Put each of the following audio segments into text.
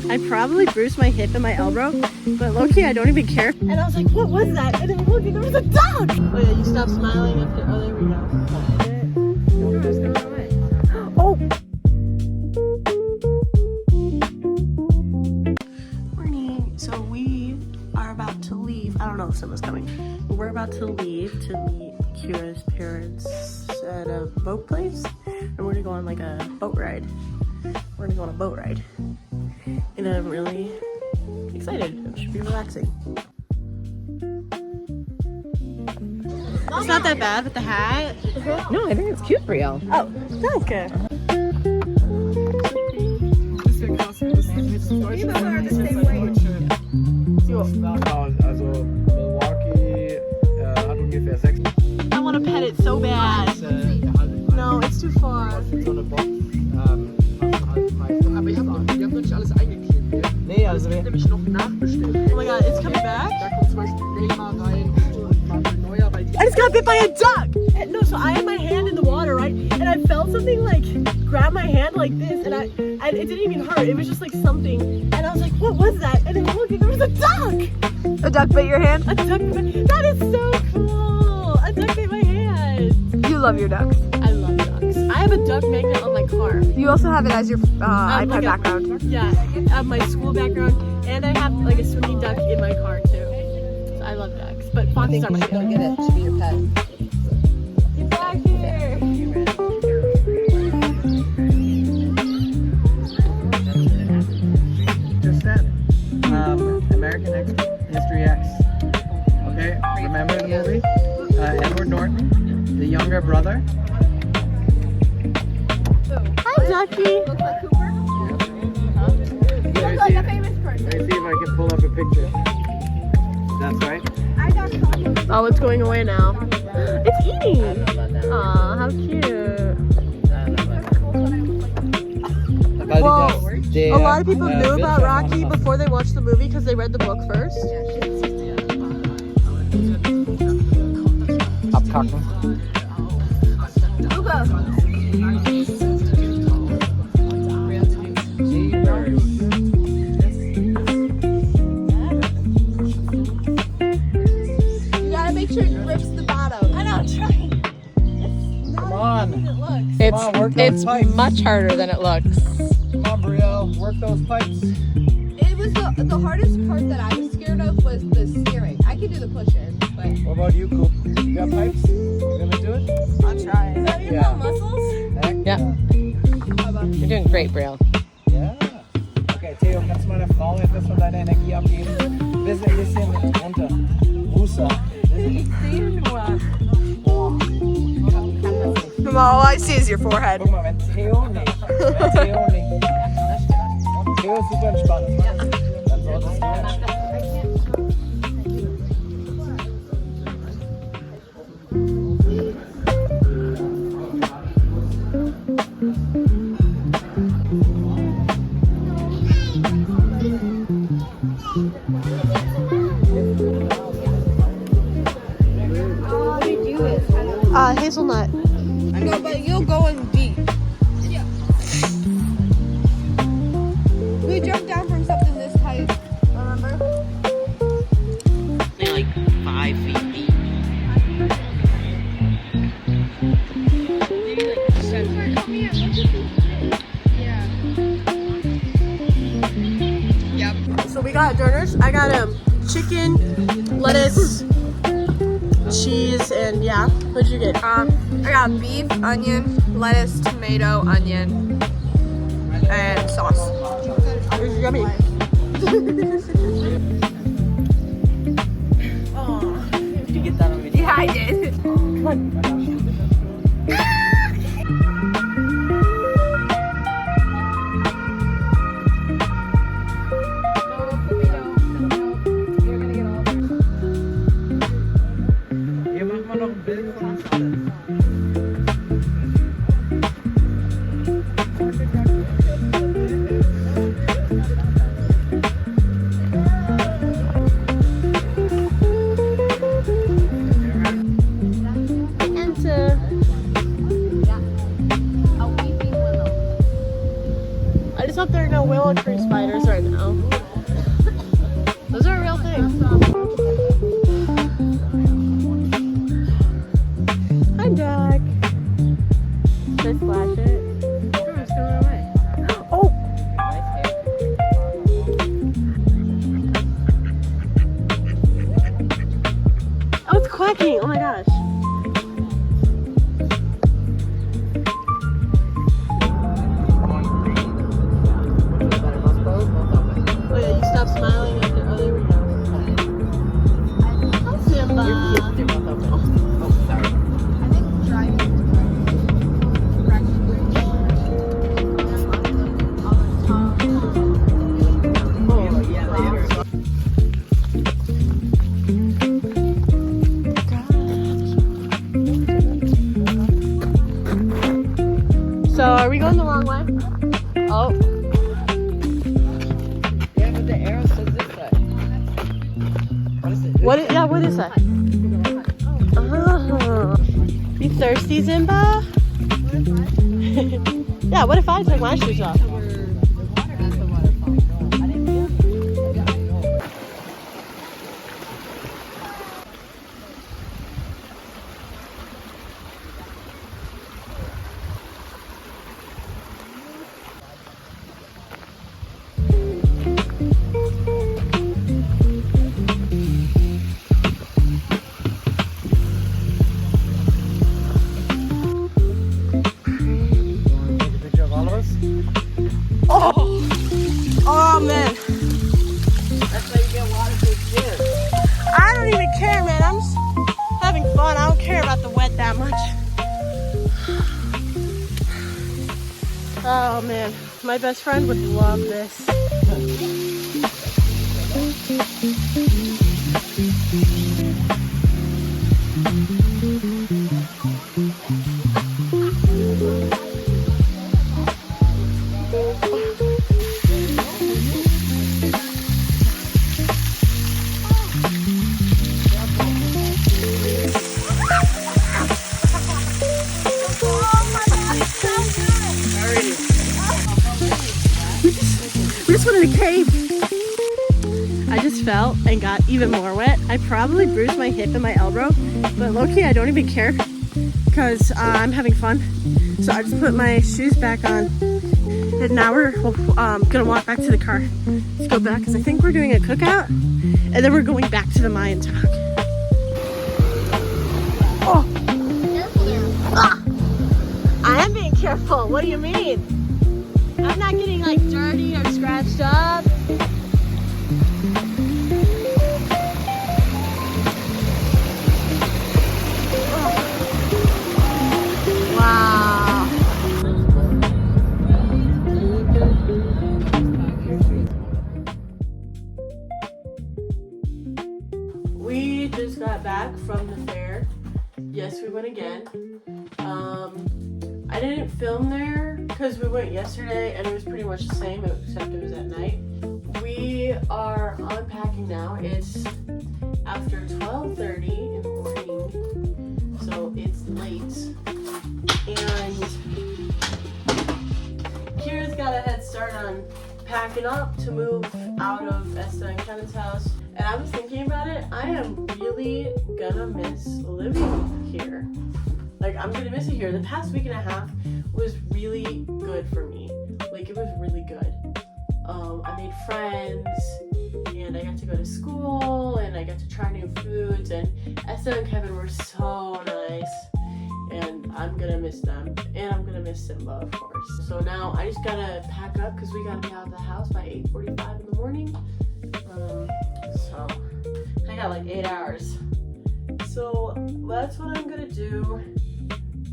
I probably bruised my hip and my elbow, but low-key I don't even care. And I was like, what was that? And then look, there was a dog! Oh yeah, you stopped smiling after, oh there we go. No, it's going away. Oh! Morning. So we are about to leave. I don't know if someone's coming. But we're about to leave to meet Kira's parents at a boat place. And we're gonna go on like a boat ride. We're gonna go on a boat ride. And I'm really excited. It should be relaxing. It's not that bad with the hat. No, I think it's cute, Brielle. Oh, danke. Also Milwaukee hat ungefähr 6. I want to pet it so bad. No, it's too far. Aber ich hab noch nicht alles eingeklebt. Nee, also wir nämlich noch nachbestellt. Oh my god, it's coming back? Da kommt zum Beispiel Neymar rein und Manuel Neuer, weil die... I just got bit by a duck! No, so I had my hand in the water, right? And I felt something like grab my hand like this, and it didn't even hurt. It was just like something. And I was like, what was that? And then look, there was a duck! A duck bit your hand? A duck bit my... That is so cool! A duck bit my hand! You love your ducks. I love ducks. I have a duck magnet on my car. You also have it as your iPad like background. Yeah, I have my school background, and I have like a swimming duck in my car too. So I love ducks, but foxes are my favorite. Get it to be your pet. Get back here! Just that. American History X. Okay, remember the movie? Edward Norton, the younger brother. Hi, Ducky! Looks like Cooper? Looks like a famous person. Let me see if I can pull up a picture. That's right. Oh, it's going away now. It's eating! Aw, how cute. Well, a lot of people knew about Rocky before they watched the movie because they read the book first. Abkacken. You gotta make sure it rips the bottom. I know, I'm trying. Come on. It's much harder than it looks. Come on, Brielle. Work those pipes. It was the hardest part that I was scared of was the steering. I could do the push-in, but What about you, Coop? You got pipes? You gonna do it? I'll try. Is that your Yeah. muscles? Heck Yeah. You're doing great, Brielle. Ja. Okay, Theo, kannst du meiner Frau etwas von deiner Energie abgeben? Wir sind ein bisschen runter. Rusa. Ich sehe nur. All I see is your forehead. Guck mal, wenn Theo nicht. Theo ist super entspannt. Dann solltest du entspannen. Hazelnut. No, but you'll go in deep. Yeah. We jumped down from something this height. Remember? They're like 5 feet deep. Yep. So we got dinners. I got chicken, lettuce, cheese, and yeah. What'd you get? I got beef, onion, lettuce, tomato, onion, and sauce. It was yummy. Did you get that on video? Yeah, I did. Come on. Hier machen wir noch ein Bild von uns alle. just hope there are no willow tree spiders right now. Those are a real thing. Hi, Jack. Should I splash it? Oh, it's going away. Oh! Oh, it's quacking! Oh my gosh. Oh yeah, you stop smiling after. Oh, there we go. Hi, Simba. Oh, sorry. I think driving Oh, yeah, later. So, are we going the wrong way? Oh. Yeah, but the arrow says this way. What is it? What is that? Oh. You thirsty, Zimba? Yeah, what if I took my shoes off? Oh man. That's how you get waterproof gear. I don't even care, man. I'm just having fun. I don't care about the wet that much. Oh man, my best friend would love this. We just went in a cave. I just fell and got even more wet. I probably bruised my hip and my elbow, but low-key I don't even care because I'm having fun. So I just put my shoes back on, and now we're gonna walk back to the car. Let's go back because I think we're doing a cookout, and then we're going back to the Mayan talk. Oh, careful there. ah. I am being careful. What do you mean? I'm not getting like dirty or scratched up. Wow. We just got back from the fair. Yes, we went again. I didn't film there because we went yesterday and it was pretty much the same except it was at night. We are unpacking now. It's after 12:30 in the morning, so it's late. And Kira's got a head start on packing up to move out of Esther and Kevin's house. And I was thinking about it. I am really gonna miss living here. Like, I'm gonna miss it here. The past week and a half was really good for me. Like, it was really good. I made friends, and I got to go to school, and I got to try new foods, and Esther and Kevin were so nice, and I'm gonna miss them, and I'm gonna miss Simba, of course. So now I just gotta pack up, because we gotta be out of the house by 8:45 in the morning. So I got like 8 hours. So that's what I'm gonna do.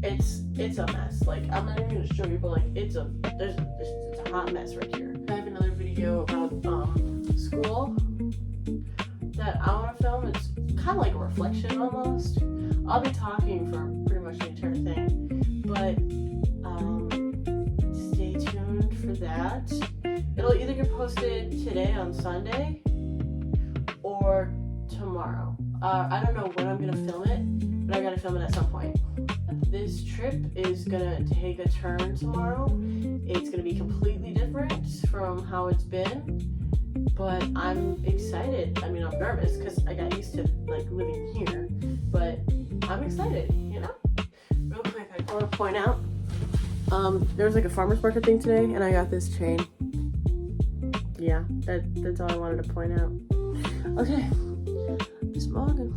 It's a mess. Like, I'm not even gonna show you, but like it's a hot mess right here. I have another video about school that I want to film. It's kind of like a reflection almost. I'll be talking for pretty much the entire thing, but stay tuned for that. It'll either get posted today on Sunday or tomorrow. I don't know when I'm gonna film it, but I gotta film it at some point. this trip is gonna take a turn tomorrow. It's gonna be completely different from how it's been, but I'm excited. I mean, I'm nervous because I got used to like living here, but I'm excited, you know? Real quick, I want to point out, there was like a farmer's market thing today, and I got this chain. Yeah, that's all I wanted to point out. Okay, just vlogging.